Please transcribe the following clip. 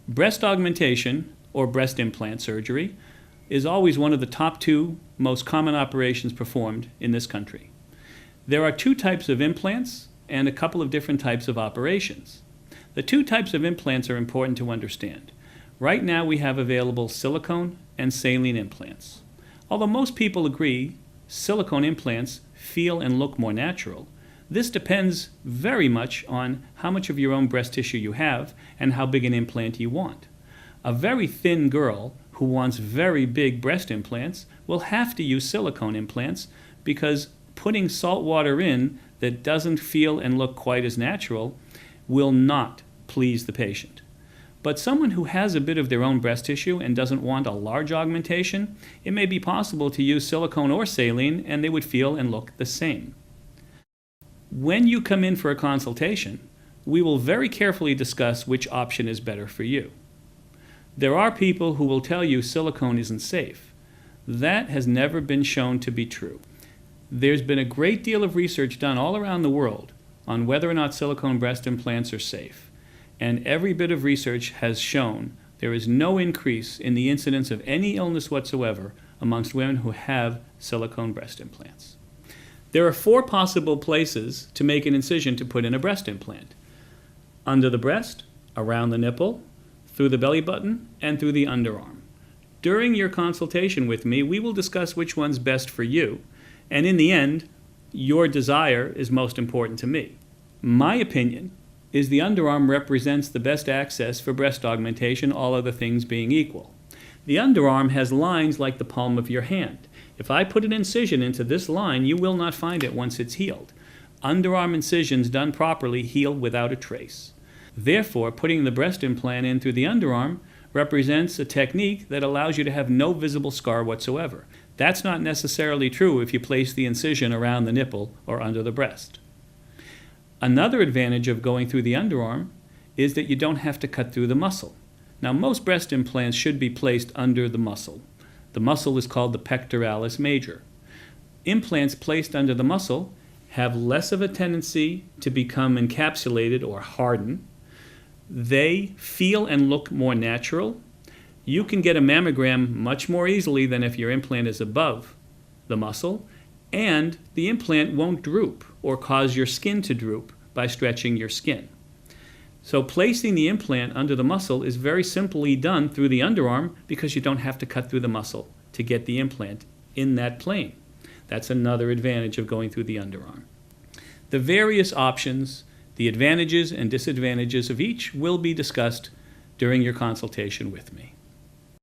Breast augmentation, or breast implant surgery, is always one of the top 2 most common operations performed in this country. There are 2 types of implants and a couple of different types of operations. The 2 types of implants are important to understand. Right now we have available silicone and saline implants. Although most people agree silicone implants feel and look more natural, this depends very much on how much of your own breast tissue you have and how big an implant you want. A very thin girl who wants very big breast implants will have to use silicone implants because putting salt water in that doesn't feel and look quite as natural will not please the patient. But someone who has a bit of their own breast tissue and doesn't want a large augmentation, it may be possible to use silicone or saline and they would feel and look the same. When you come in for a consultation, we will very carefully discuss which option is better for you. There are people who will tell you silicone isn't safe. That has never been shown to be true. There's been a great deal of research done all around the world on whether or not silicone breast implants are safe. And every bit of research has shown there is no increase in the incidence of any illness whatsoever amongst women who have silicone breast implants. There are 4 possible places to make an incision to put in a breast implant: under the breast, around the nipple, through the belly button, and through the underarm. During your consultation with me, we will discuss which one's best for you, and in the end, your desire is most important to me. My opinion is the underarm represents the best access for breast augmentation, all other things being equal. The underarm has lines like the palm of your hand. If I put an incision into this line, you will not find it once it's healed. Underarm incisions done properly heal without a trace. Therefore, putting the breast implant in through the underarm represents a technique that allows you to have no visible scar whatsoever. That's not necessarily true if you place the incision around the nipple or under the breast. Another advantage of going through the underarm is that you don't have to cut through the muscle. Now, most breast implants should be placed under the muscle. The muscle is called the pectoralis major. Implants placed under the muscle have less of a tendency to become encapsulated or harden. They feel and look more natural. You can get a mammogram much more easily than if your implant is above the muscle, and the implant won't droop or cause your skin to droop by stretching your skin. So placing the implant under the muscle is very simply done through the underarm because you don't have to cut through the muscle to get the implant in that plane. That's another advantage of going through the underarm. The various options, the advantages and disadvantages of each will be discussed during your consultation with me.